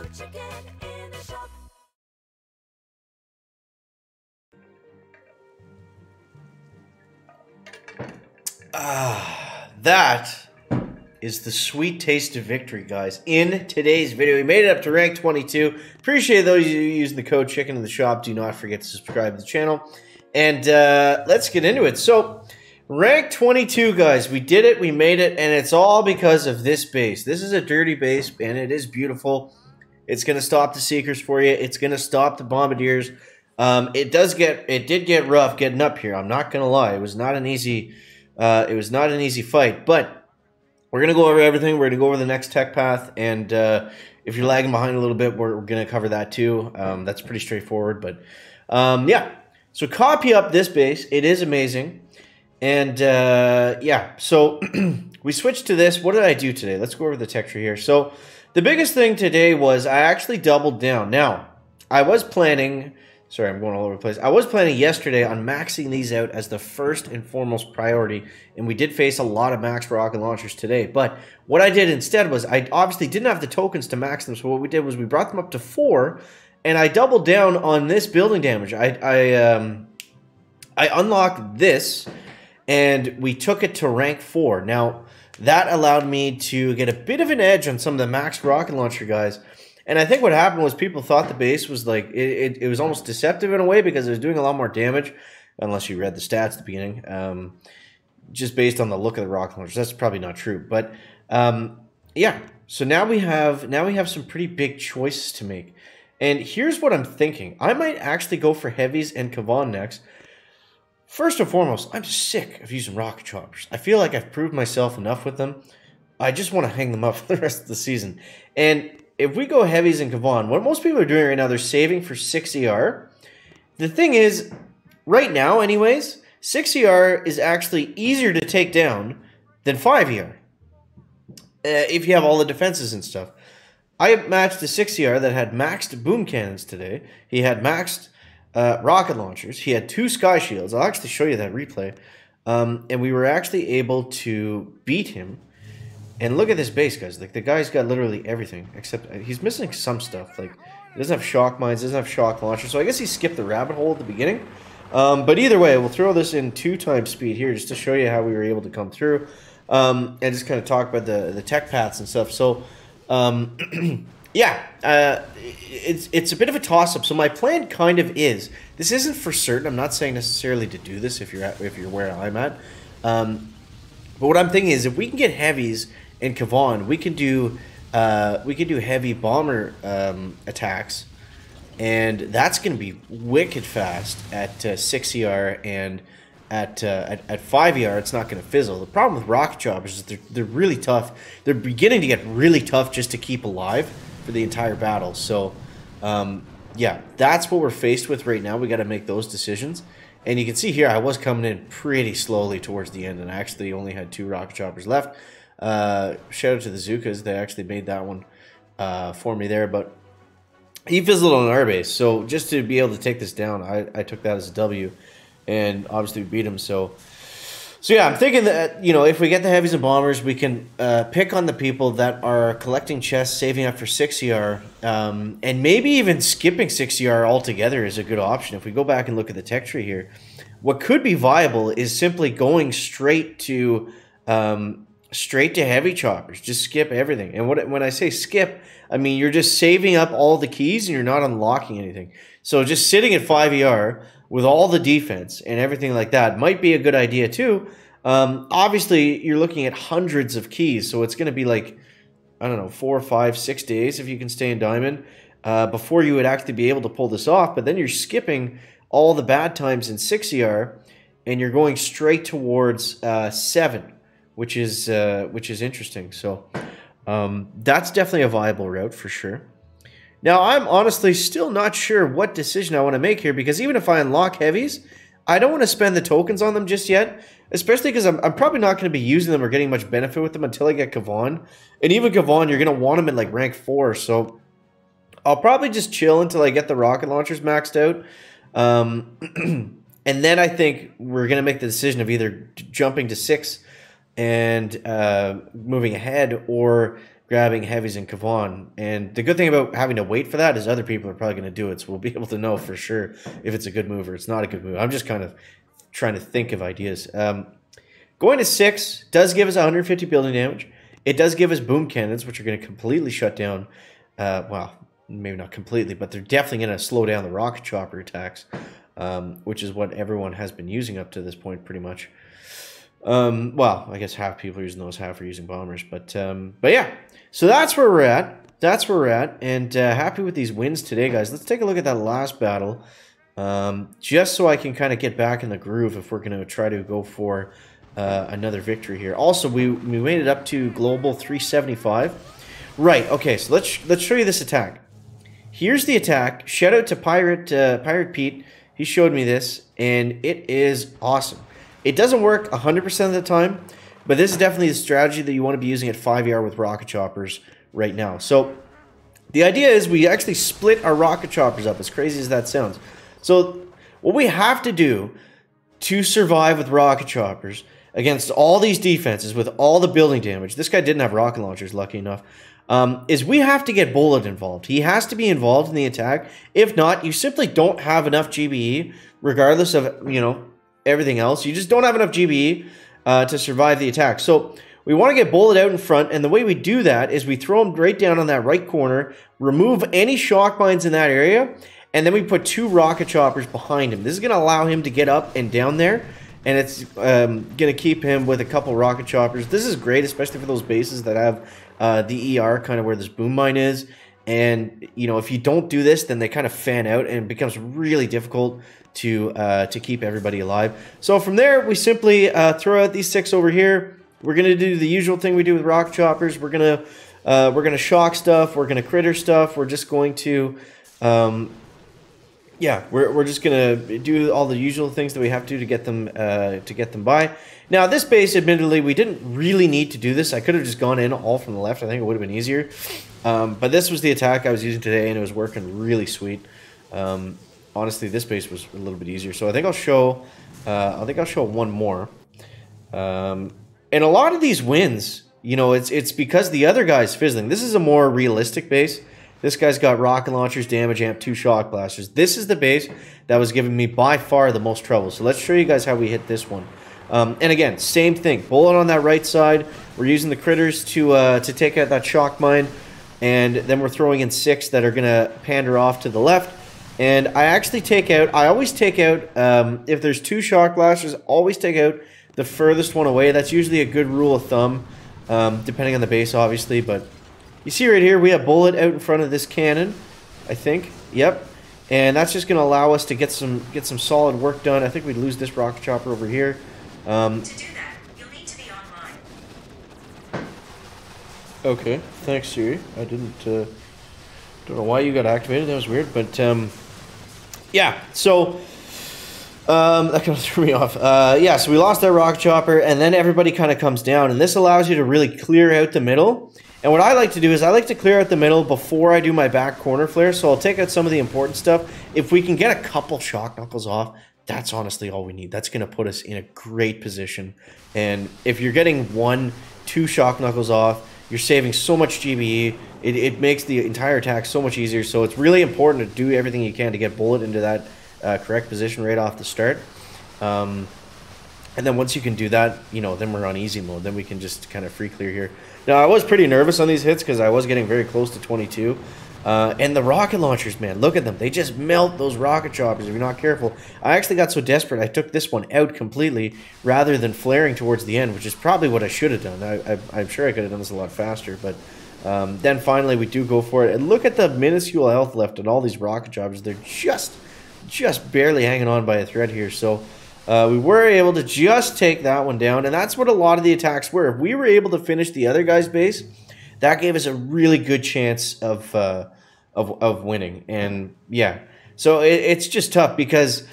chicken in the shop. That is the sweet taste of victory, guys. In today's video, we made it up to rank 22. Appreciate those of you using the code chicken in the shop. Do not forget to subscribe to the channel. And let's get into it. So, rank 22, guys. We did it. We made it. And it's all because of this base. This is a dirty base, and it is beautiful. It's going to stop the Seekers for you. It's going to stop the Bombardiers. It did get rough getting up here. I'm not going to lie. It was not an easy fight, but we're going to go over everything. We're going to go over the next tech path, and if you're lagging behind a little bit, we're going to cover that too. That's pretty straightforward, but yeah. So copy up this base. It is amazing, and yeah. So we switched to this. What did I do today? Let's go over the tech tree here. So the biggest thing today was I actually doubled down. Now, I was planning... Sorry, I'm going all over the place. I was planning yesterday on maxing these out as the first and foremost priority, and we did face a lot of max rocket launchers today. But what I did instead was I obviously didn't have the tokens to max them, so what we did was we brought them up to 4, and I doubled down on this building damage. I unlocked this, and we took it to rank 4. Now, that allowed me to get a bit of an edge on some of the max rocket launcher guys. And I think what happened was people thought the base was like, it was almost deceptive in a way because it was doing a lot more damage, unless you read the stats at the beginning, just based on the look of the rocket launchers. That's probably not true. But yeah, so now we have some pretty big choices to make. And here's what I'm thinking. I might actually go for heavies and Kavan next. First and foremost, I'm sick of using rocket choppers. I feel like I've proved myself enough with them. I just want to hang them up for the rest of the season. And if we go heavies and Kavan, what most people are doing right now, they're saving for 6ER. The thing is, right now anyways, 6ER is actually easier to take down than 5ER. If you have all the defenses and stuff. I matched a 6ER that had maxed boom cannons today. He had maxed rocket launchers. He had 2 sky shields. I'll actually show you that replay. And we were actually able to beat him. And look at this base, guys. Like, the guy's got literally everything, except he's missing some stuff. Like, he doesn't have shock mines, doesn't have shock launchers. So I guess he skipped the rabbit hole at the beginning. But either way, we'll throw this in 2x speed here just to show you how we were able to come through. And just kind of talk about the tech paths and stuff. So, yeah, it's a bit of a toss-up. So my plan kind of is, this isn't for certain. I'm not saying necessarily to do this if you're where I'm at. But what I'm thinking is if we can get heavies in Kavan, we can do heavy bomber attacks, and that's going to be wicked fast at 6ER, and at 5ER it's not going to fizzle. The problem with rocket choppers is they're really tough. They're beginning to get really tough just to keep alive for the entire battle. So yeah, that's what we're faced with right now. We got to make those decisions. And you can see here, I was coming in pretty slowly towards the end, and I actually only had 2 rocket choppers left. Shout out to the Zukas. They actually made that one for me there, but he fizzled on our base. So just to be able to take this down, I took that as a W, and obviously we beat him. So yeah, I'm thinking that, you know, if we get the heavies and bombers, we can pick on the people that are collecting chests, saving up for 6ER, and maybe even skipping 6ER altogether is a good option. If we go back and look at the tech tree here, what could be viable is simply going straight to heavy choppers. Just skip everything. And when I say skip, I mean you're just saving up all the keys and you're not unlocking anything. So just sitting at 5ER with all the defense and everything like that might be a good idea too. Obviously, you're looking at hundreds of keys, so it's going to be like, I don't know, 4, 5, 6 days if you can stay in Diamond before you would actually be able to pull this off. But then you're skipping all the bad times in 6ER, and you're going straight towards 7, which is interesting. So that's definitely a viable route for sure. Now, I'm honestly still not sure what decision I want to make here, because even if I unlock heavies, I don't want to spend the tokens on them just yet, especially because I'm probably not going to be using them or getting much benefit with them until I get Kavan. And even Kavan, you're going to want them in like rank 4, so I'll probably just chill until I get the rocket launchers maxed out. And then I think we're going to make the decision of either jumping to 6 and moving ahead, or grabbing heavies and Kavan. And the good thing about having to wait for that is other people are probably going to do it, so we'll be able to know for sure if it's a good move or it's not a good move. I'm just kind of trying to think of ideas. Going to 6 does give us 150 building damage. It does give us boom cannons, which are going to completely shut down, well, maybe not completely, but they're definitely going to slow down the rocket chopper attacks, which is what everyone has been using up to this point pretty much. Well, I guess half people are using those, half are using bombers, but yeah. So that's where we're at. That's where we're at, and happy with these wins today, guys. Let's take a look at that last battle, just so I can kind of get back in the groove if we're going to try to go for another victory here. Also, we made it up to global 375. Right. Okay. So let's show you this attack. Here's the attack. Shout out to Pirate Pete. He showed me this, and it is awesome. It doesn't work 100% of the time, but this is definitely the strategy that you want to be using at 5ER with rocket choppers right now. So the idea is we actually split our rocket choppers up, as crazy as that sounds. So what we have to do to survive with rocket choppers against all these defenses with all the building damage, this guy didn't have rocket launchers, lucky enough, is we have to get Bullet involved. He has to be involved in the attack. If not, you simply don't have enough GBE, regardless of, you know, everything else. You just don't have enough GBE to survive the attack. So we want to get Bullet out in front, and the way we do that is we throw him right down on that right corner, remove any shock mines in that area, and then we put 2 rocket choppers behind him. This is going to allow him to get up and down there, and it's going to keep him with a couple rocket choppers. This is great, especially for those bases that have the ER, kind of where this boom mine is. And, you know, if you don't do this, then they kind of fan out, and it becomes really difficult to keep everybody alive. So from there, we simply throw out these 6 over here. We're gonna do the usual thing we do with rocket choppers. We're gonna shock stuff. We're gonna critter stuff. We're just going to, yeah, we're just gonna do all the usual things that we have to get them by. Now this base, admittedly, we didn't really need to do this. I could have just gone in all from the left. I think it would have been easier. But this was the attack I was using today, and it was working really sweet. Honestly, this base was a little bit easier, so I think I'll show one more. And a lot of these wins, you know, it's because the other guy's fizzling. This is a more realistic base. This guy's got rocket launchers, damage amp, 2 shock blasters. This is the base that was giving me by far the most trouble. So let's show you guys how we hit this one. And again, same thing. Bullet on that right side. We're using the critters to take out that shock mine, and then we're throwing in 6 that are gonna pander off to the left. And I actually take out, I always take out, if there's 2 shock blasters, always take out the furthest one away. That's usually a good rule of thumb, depending on the base, obviously. But you see right here, we have Bullet out in front of this cannon, I think. Yep. And that's just going to allow us to get some solid work done. I think we'd lose this rocket chopper over here. To do that, you'll need to be online. Okay, thanks, Siri. I don't know why you got activated. That was weird, but yeah. So that kind of threw me off. Yeah, so we lost our rocket chopper, and then everybody kind of comes down, and this allows you to really clear out the middle. And what I like to do is I like to clear out the middle before I do my back corner flare. So I'll take out some of the important stuff. If we can get a couple shock knuckles off, that's honestly all we need. That's going to put us in a great position. And if you're getting 1, 2 shock knuckles off, you're saving so much GBE. It makes the entire attack so much easier. So it's really important to do everything you can to get Bullet into that correct position right off the start. And then once you can do that, you know, then we're on easy mode. Then we can just kind of free clear here. Now, I was pretty nervous on these hits because I was getting very close to 22. And the rocket launchers, man, look at them. They just melt those rocket choppers if you're not careful. I actually got so desperate, I took this one out completely rather than flaring towards the end, which is probably what I should have done. I'm sure I could have done this a lot faster, but then finally we do go for it. And look at the minuscule health left on all these rocket choppers. They're just barely hanging on by a thread here. So we were able to just take that one down, and that's what a lot of the attacks were. If we were able to finish the other guy's base, that gave us a really good chance of winning. And yeah, so it's just tough because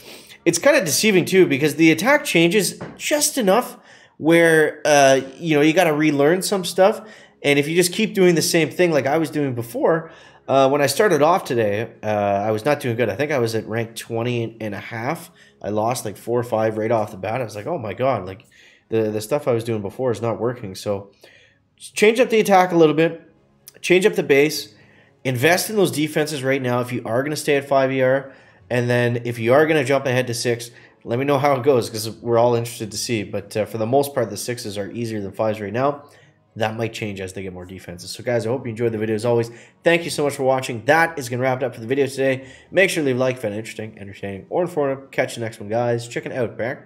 it's kind of deceiving too, because the attack changes just enough where you know, you got to relearn some stuff. And if you just keep doing the same thing like I was doing before, when I started off today, I was not doing good. I think I was at rank 20 and a half. I lost like 4 or 5 right off the bat. I was like, oh my god, like the stuff I was doing before is not working. So change up the attack a little bit. change up the base, invest in those defenses right now if you are going to stay at 5 ER, and then if you are going to jump ahead to 6, let me know how it goes because we're all interested to see. But for the most part, the 6s are easier than 5s right now. That might change as they get more defenses. So guys, I hope you enjoyed the video as always. Thank you so much for watching. That is going to wrap it up for the video today. Make sure to leave a like if you found it interesting, entertaining, or informative. Catch you next one, guys. Check it out. Back.